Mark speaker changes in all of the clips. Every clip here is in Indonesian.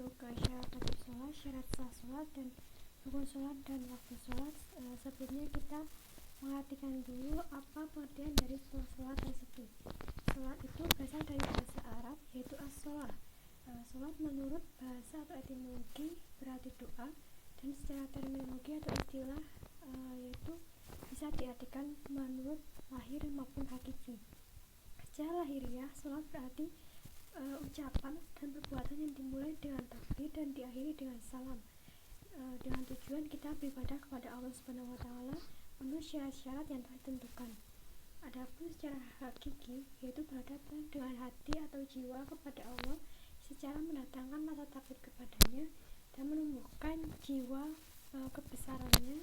Speaker 1: masuk ke syarat wajib sholat, syarat sah sholat, dan rukun sholat dan waktu sholat. Sebelumnya kita perhatikan dulu apa pengertian dari sholat tersebut. Sholat itu berasal dari bahasa Arab, yaitu as-sholah. Sholat menurut bahasa atau etimologi berarti doa, dan secara terminologi atau istilah yaitu bisa diartikan menurut lahir maupun hakiki. Secara lahiriah, sholat berarti ucapan dan perbuatan yang dimulai dengan takbir dan diakhiri dengan salam, dengan tujuan kita beribadah kepada Allah Subhanahu wa taala menurut syarat-syarat yang telah ditentukan. Adapun secara hakiki, yaitu berhadapan dengan hati atau jiwa kepada Allah secara mendatangkan rasa takut kepadanya dan menumbuhkan jiwa kebesarannya,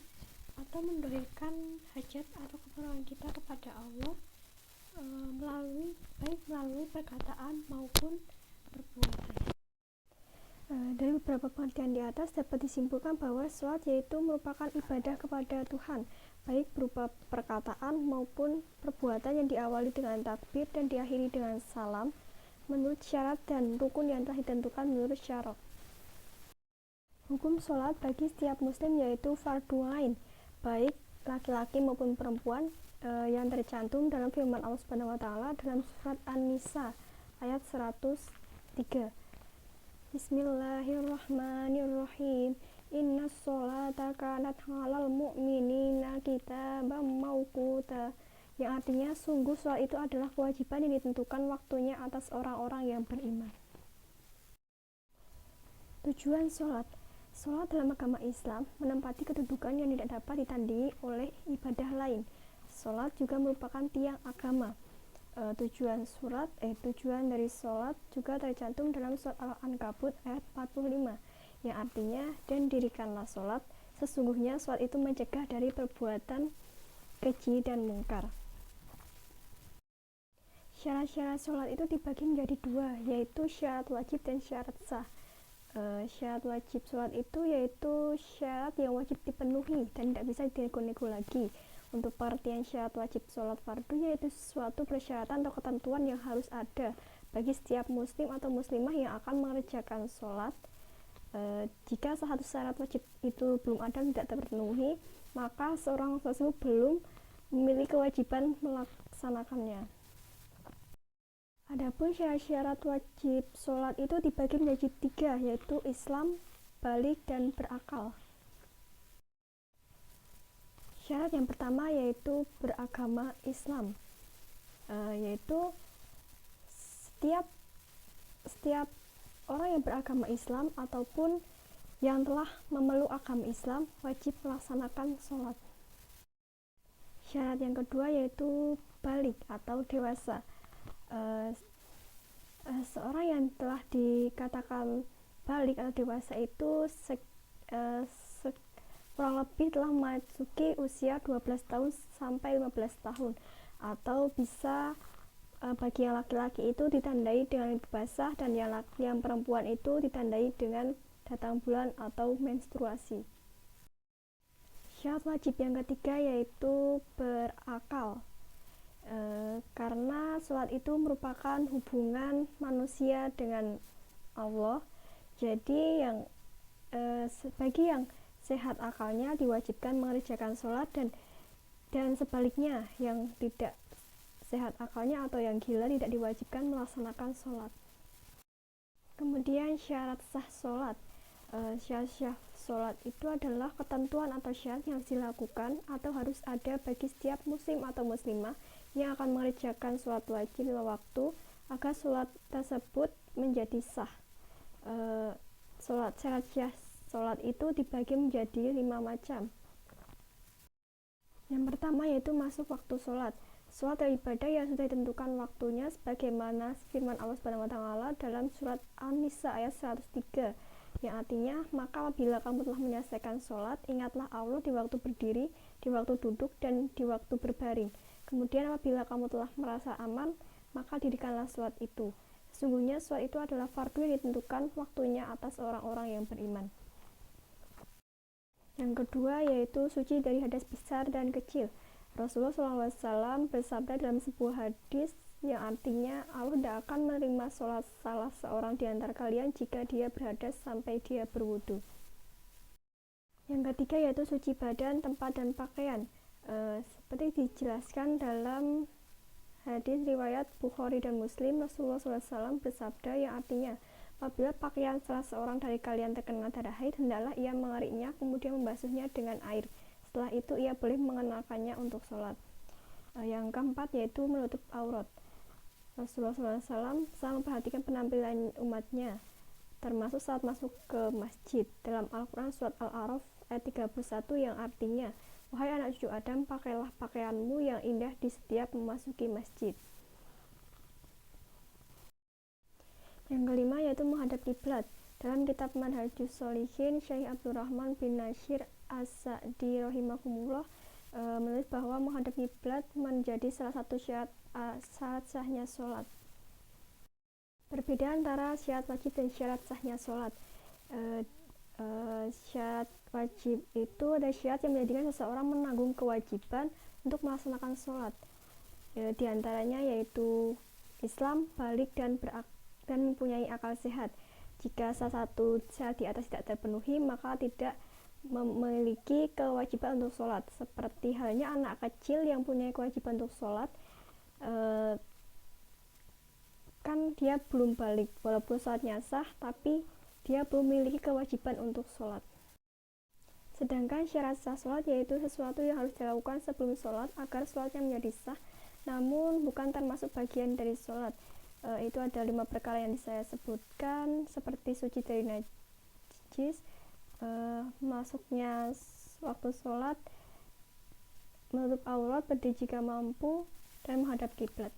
Speaker 1: atau mendahulukan hajat atau keperluan kita kepada Allah melalui perkataan maupun perbuatan. Dari beberapa pengertian di atas dapat disimpulkan bahwa sholat yaitu merupakan ibadah kepada Tuhan, baik berupa perkataan maupun perbuatan yang diawali dengan takbir dan diakhiri dengan salam menurut syarat dan rukun yang telah ditentukan menurut syarat. Hukum sholat bagi setiap muslim yaitu fardu ain, baik laki-laki maupun perempuan, yang tercantum dalam firman Allah Subhanahu wa taala dalam surat An-Nisa ayat 103. Bismillahirrahmanirrahim. Innas sholata kanat 'alal mu'minina kitaban mauquta. Yang artinya sungguh sholat itu adalah kewajiban yang ditentukan waktunya atas orang-orang yang beriman. Tujuan sholat. Sholat dalam agama Islam menempati kedudukan yang tidak dapat ditandingi oleh ibadah lain. Sholat juga merupakan tiang agama. Tujuan dari sholat juga tercantum dalam surat Al-Ankabut ayat 45, yang artinya, dan dirikanlah sholat, sesungguhnya sholat itu mencegah dari perbuatan keji dan mungkar. Syarat-syarat sholat itu dibagi menjadi dua, yaitu syarat wajib dan syarat sah. Syarat wajib sholat itu yaitu syarat yang wajib dipenuhi dan tidak bisa dinego-nego lagi. Untuk pengertian syarat wajib sholat fardu yaitu suatu persyaratan atau ketentuan yang harus ada bagi setiap muslim atau muslimah yang akan mengerjakan sholat. Jika salah satu syarat wajib itu belum ada dan tidak terpenuhi, maka seorang tersebut belum memiliki kewajiban melaksanakannya. Adapun syarat-syarat wajib sholat itu dibagi menjadi tiga, yaitu Islam, balik, dan berakal. Syarat yang pertama yaitu beragama Islam, yaitu setiap orang yang beragama Islam ataupun yang telah memeluk agama Islam wajib melaksanakan sholat. Syarat yang kedua yaitu balik atau dewasa. Seorang yang telah dikatakan balik atau dewasa itu kurang lebih telah memasuki usia 12 tahun sampai 15 tahun, atau bisa bagi yang laki-laki itu ditandai dengan basah dan yang perempuan itu ditandai dengan datang bulan atau menstruasi. Syarat wajib yang ketiga yaitu berakal, karena sholat itu merupakan hubungan manusia dengan Allah, jadi bagi yang sehat akalnya diwajibkan mengerjakan sholat, dan sebaliknya yang tidak sehat akalnya atau yang gila tidak diwajibkan melaksanakan sholat. Kemudian syarat sah sholat. Syarat sah sholat itu adalah ketentuan atau syarat yang harus dilakukan atau harus ada bagi setiap muslim atau muslimah yang akan mengerjakan sholat wajib lima waktu agar sholat tersebut menjadi sah. Syarat sah sholat itu dibagi menjadi 5 macam. Yang pertama yaitu masuk waktu sholat. Sholat adalah ibadah yang sudah ditentukan waktunya sebagaimana firman Allah Subhanahu wa taala dalam surat An-Nisa ayat 103, yang artinya, maka apabila kamu telah menyelesaikan sholat, ingatlah Allah di waktu berdiri, di waktu duduk, dan di waktu berbaring. Kemudian apabila kamu telah merasa aman, maka dirikanlah sholat itu. Sesungguhnya sholat itu adalah fardu yang ditentukan waktunya atas orang-orang yang beriman. Yang kedua yaitu suci dari hadas besar dan kecil. Rasulullah SAW bersabda dalam sebuah hadis
Speaker 2: yang artinya Allah tidak akan menerima sholat salah seorang di antara kalian jika dia berhadas sampai dia berwudu. Yang ketiga yaitu suci badan, tempat, dan pakaian. Seperti dijelaskan dalam hadis riwayat Bukhari dan Muslim, Rasulullah SAW bersabda yang artinya, apabila pakaian salah seorang dari kalian terkena darah haid, hendaklah ia mengeriknya kemudian membasuhnya dengan air. Setelah itu ia boleh mengenakannya untuk sholat. Yang keempat yaitu menutup aurat. Rasulullah SAW sangat memperhatikan penampilan umatnya, termasuk saat masuk ke masjid. Dalam Al-Quran surat Al-A'raf ayat 31 yang artinya, wahai anak cucu Adam, pakailah pakaianmu yang indah di setiap memasuki masjid. Yang kelima yaitu menghadap kiblat. Dalam kitab Manhajus Sholihin, Syekh Abdurrahman bin Nasir As-Sa'di rahimahumullah menulis bahwa menghadap kiblat menjadi salah satu syarat sahnya sholat. Perbedaan antara syarat wajib dan syarat sahnya sholat. Syarat wajib itu ada syarat yang menjadikan seseorang menanggung kewajiban untuk melaksanakan sholat. Di antaranya yaitu Islam, balik, dan mempunyai akal sehat. Jika salah satu syarat di atas tidak terpenuhi, maka tidak memiliki kewajiban untuk sholat. Seperti halnya anak kecil yang punya kewajiban untuk sholat, kan dia belum balik, walaupun sholatnya sah, tapi dia belum memiliki kewajiban untuk sholat. Sedangkan syarat sah sholat yaitu sesuatu yang harus dilakukan sebelum sholat agar sholatnya menjadi sah, namun bukan termasuk bagian dari sholat. Itu ada 5 perkara yang saya sebutkan, seperti suci dari najis, masuknya waktu sholat, menutup aurat, berdiri jika mampu, dan menghadap kiblat.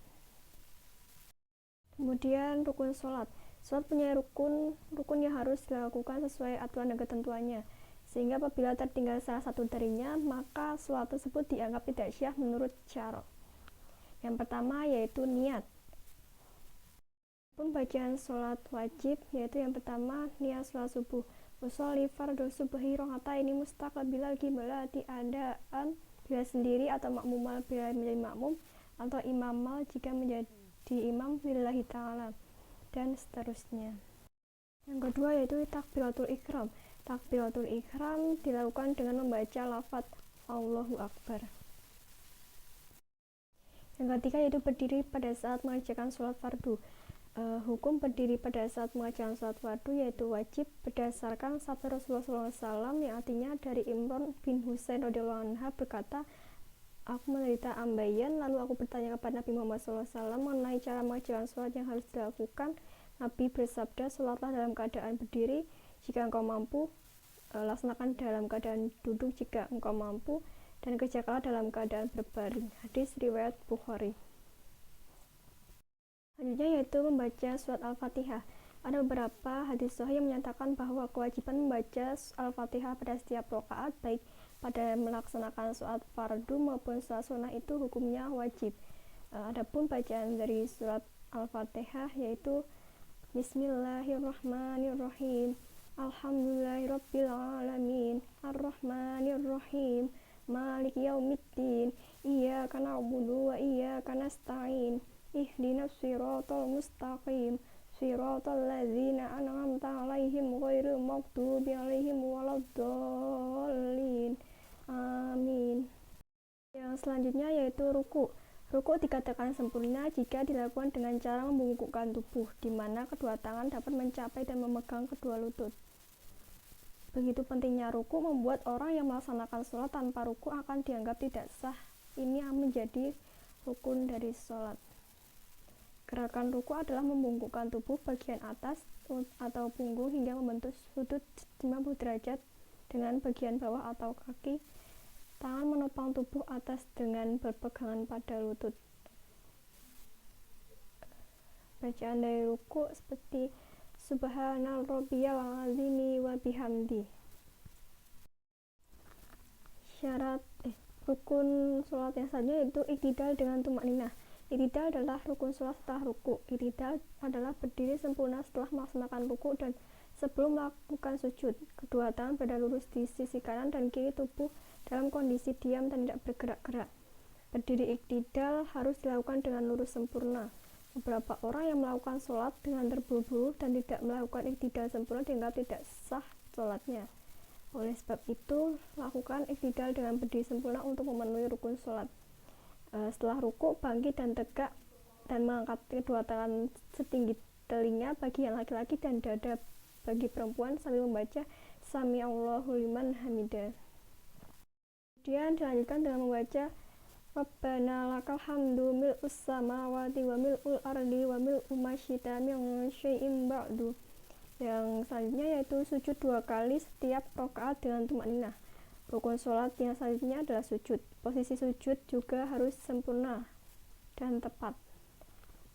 Speaker 2: Kemudian rukun sholat. Sholat punya rukun yang harus dilakukan sesuai aturan dan ketentuannya, sehingga apabila tertinggal salah satu darinya, maka sholat tersebut dianggap tidak syah menurut syara. Yang pertama yaitu niat. Pun bacaan sholat wajib yaitu yang pertama niat sholat subuh. Usolli fardhu subhi rakaataini mustaqbilal qiblati adaan bila sendiri atau makmumal bila menjadi makmum atau imamal jika menjadi imam lillahi ta'ala, dan seterusnya. Yang kedua yaitu takbiratul ihram. Takbiratul ihram dilakukan dengan membaca lafaz Allahu Akbar. Yang ketiga yaitu berdiri pada saat mengerjakan sholat fardu. Hukum berdiri pada saat mengerjakan sholat fardu yaitu wajib berdasarkan sabda Rasulullah SAW yang artinya dari Imran bin Husain radhiyallahu anha berkata, aku menderita ambeien, lalu aku bertanya kepada Nabi Muhammad SAW mengenai cara mengerjakan sholat yang harus dilakukan. Nabi bersabda, sholatlah dalam keadaan berdiri jika engkau mampu, laksanakan dalam keadaan duduk jika engkau mampu, dan kerjakanlah dalam keadaan berbaring. Hadis riwayat Bukhari. Selanjutnya yaitu membaca surat Al-Fatihah. Ada beberapa hadis sahih yang menyatakan bahwa kewajiban membaca Al-Fatihah pada setiap rakaat, baik pada melaksanakan sholat fardu maupun sholat sunnah, itu hukumnya wajib. Adapun bacaan dari surat Al-Fatihah yaitu Bismillahirrahmanirrahim, Alhamdulillahirabbil alamin, Arrahmanirrahim, Maliki yaumiddin, Iyyaka na'budu wa iyyaka nasta'in, ihdinas siratal mustaqim, siratal ladzina an'amta 'alaihim ghairil maghdubi 'alaihim waladdallin. Amin. Yang selanjutnya yaitu ruku. Ruku dikatakan sempurna jika dilakukan dengan cara membungkukkan tubuh, di mana kedua tangan dapat mencapai dan memegang kedua lutut. Begitu pentingnya ruku membuat orang yang melaksanakan sholat tanpa ruku akan dianggap tidak sah. Ini menjadi rukun dari sholat. Gerakan ruku adalah membungkukkan tubuh bagian atas atau punggung hingga membentuk sudut 90 derajat dengan bagian bawah atau kaki tangan menopang tubuh atas dengan berpegangan pada lutut. Bacaan dari ruku seperti Subhanal Rabbiyal Azimi wa bihamdi. Syarat rukun sholat yang selanjutnya yaitu iktidal dengan tumakninah. Iktidal adalah rukun sholat setelah ruku. Iktidal adalah berdiri sempurna setelah melaksanakan ruku dan sebelum melakukan sujud. Kedua tangan berada lurus di sisi kanan dan kiri tubuh dalam kondisi diam dan tidak bergerak-gerak. Berdiri iktidal harus dilakukan dengan lurus sempurna. Beberapa orang yang melakukan sholat dengan terburu-buru dan tidak melakukan iktidal sempurna dianggap tidak sah sholatnya. Oleh sebab itu, lakukan iktidal dengan berdiri sempurna untuk memenuhi rukun sholat. Setelah ruku, bangkit dan tegak dan mengangkat kedua tangan setinggi telinga bagi yang laki-laki dan dada bagi perempuan sambil membaca Sami Allahu liman hamidah. Kemudian dilanjutkan dengan membaca Rabbana lakal hamdu mil'us samawati wa mil'ul ardi wa mil'u ma syi'ta min syai'in ba'du. Yang selanjutnya yaitu sujud 2 kali setiap rakaat dengan tumakninah. Rukun sholat yang selanjutnya adalah sujud. Posisi sujud juga harus sempurna dan tepat.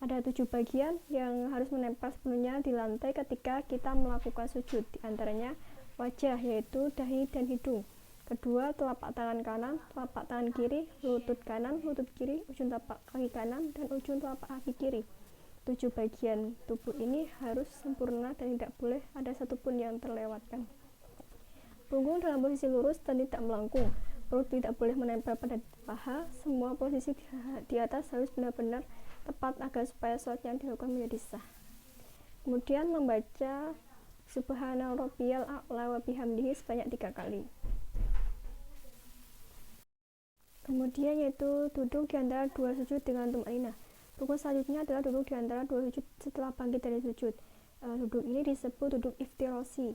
Speaker 2: Ada 7 bagian yang harus menempel sepenuhnya di lantai ketika kita melakukan sujud. Di antaranya wajah, yaitu dahi dan hidung. Kedua, telapak tangan kanan, telapak tangan kiri, lutut kanan, lutut kiri, ujung telapak kaki kanan, dan ujung telapak kaki kiri. 7 bagian tubuh ini harus sempurna dan tidak boleh ada satupun yang terlewatkan. Punggung dalam posisi lurus dan tidak melengkung. Perut tidak boleh menempel pada paha. Semua posisi di atas harus benar-benar tepat agar supaya sholat yang dilakukan menjadi sah. Kemudian membaca Subhana rabbiyal a'la wa bihamdihi sebanyak 3 kali. Kemudian yaitu duduk di antara 2 sujud dengan tumakninah. Rukun selanjutnya adalah duduk di antara 2 sujud setelah bangkit dari sujud. Duduk ini disebut duduk iftirasi.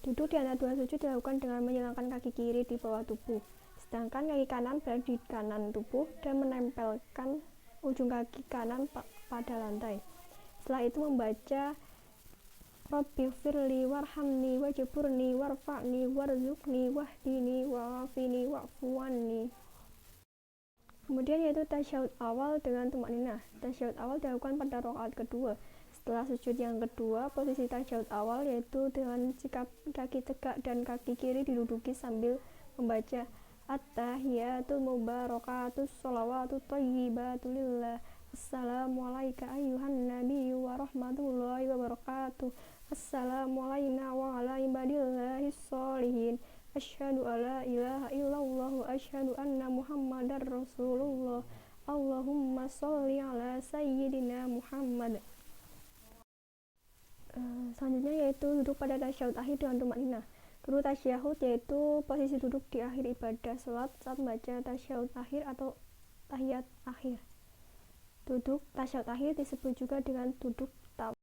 Speaker 2: Duduk di antara 2 sujud dilakukan dengan menyilangkan kaki kiri di bawah tubuh, sedangkan kaki kanan berada di kanan tubuh dan menempelkan ujung kaki kanan pada lantai. Setelah itu membaca Rabbighfirli warhamni wajburni warfa'ni warzuqni wahdini wa'afini wa'fu'anni. Kemudian yaitu tasyahud awal dengan tumakninah. Tasyahud awal dilakukan pada rakaat kedua. Setelah sujud yang kedua, posisi tasyahud awal yaitu dengan sikap kaki tegak dan kaki kiri diduduki sambil membaca At-tahiyatul mubarakatus sholawatut thayyibatu lillah. Assalamualaikum ayyuhan nabiyyu wa rahmatullahi wa barakatuh. Assalamu alayna wa ala ibadillahis sholihin. Asyhadu alla ilaha illallah wa asyhadu anna muhammadar rasulullah. Allahumma sholli ala sayyidina Muhammad. Selanjutnya yaitu duduk pada tasyahud akhir dengan tumakninah. Duduk tasyahud yaitu posisi duduk di akhir ibadah salat saat membaca tasyahud akhir atau tahiyat akhir. Duduk tasyahud akhir disebut juga dengan duduk tawaf.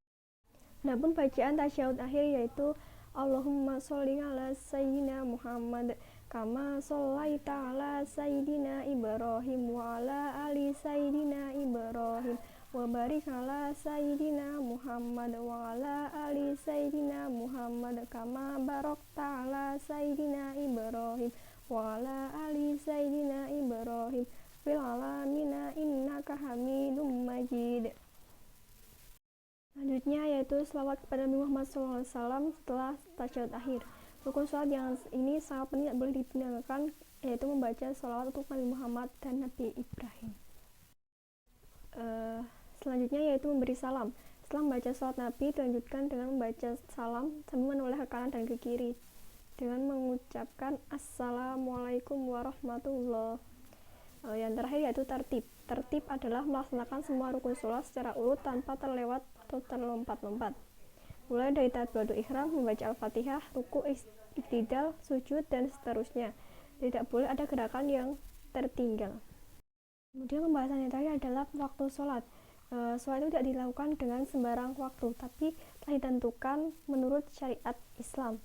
Speaker 2: Adapun bacaan tasyahud akhir yaitu Allahumma sholli ala sayyidina Muhammad kama shollaita ala sayyidina Ibrahim wa ala ali sayyidina Ibrahim wa barik ala sayyidina Muhammad wa ala ali sayyidina Muhammad kama barakta ala sayyidina Ibrahim wa ala ali sayyidina Ibrahim fil alamina innaka hamidum majid. Selanjutnya yaitu selawat kepada Nabi Muhammad SAW setelah tasyahud akhir. Rukun sholat yang ini sangat penting, tidak boleh ditinggalkan, yaitu membaca selawat untuk Nabi Muhammad dan Nabi Ibrahim. Selanjutnya yaitu memberi salam. Setelah membaca salat Nabi, dilanjutkan dengan membaca salam sambil menoleh ke kanan dan ke kiri dengan mengucapkan Assalamualaikum warahmatullahi. Yang terakhir yaitu tertib. Tertib adalah melaksanakan semua rukun sholat secara urut tanpa terlewat atau terlompat-lompat. Mulai dari takbiratul ihram, membaca Al-Fatihah, ruku, iktidal, sujud, dan seterusnya. Tidak boleh ada gerakan yang tertinggal. Kemudian pembahasan yang terakhir adalah waktu sholat. Sholat itu tidak dilakukan dengan sembarang waktu, tapi telah ditentukan menurut syariat Islam,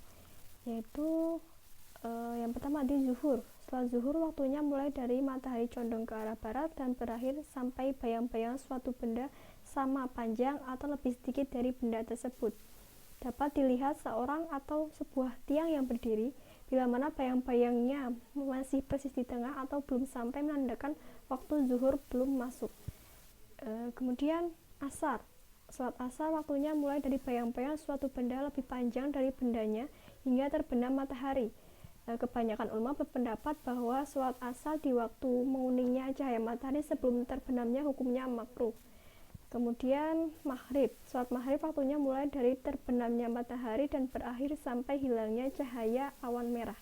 Speaker 2: yaitu yang pertama di zuhur. Setelah zuhur, waktunya mulai dari matahari condong ke arah barat dan berakhir sampai bayang-bayang suatu benda sama panjang atau lebih sedikit dari benda tersebut. Dapat dilihat seorang atau sebuah tiang yang berdiri, bila mana bayang-bayangnya masih persis di tengah atau belum sampai menandakan waktu zuhur belum masuk. Kemudian asar. Salat asar waktunya mulai dari bayang-bayang suatu benda lebih panjang dari bendanya hingga terbenam matahari. Kebanyakan ulama berpendapat bahwa sholat asar di waktu menguningnya cahaya matahari sebelum terbenamnya hukumnya makruh. Kemudian maghrib. Sholat maghrib waktunya mulai dari terbenamnya matahari dan berakhir sampai hilangnya cahaya awan merah.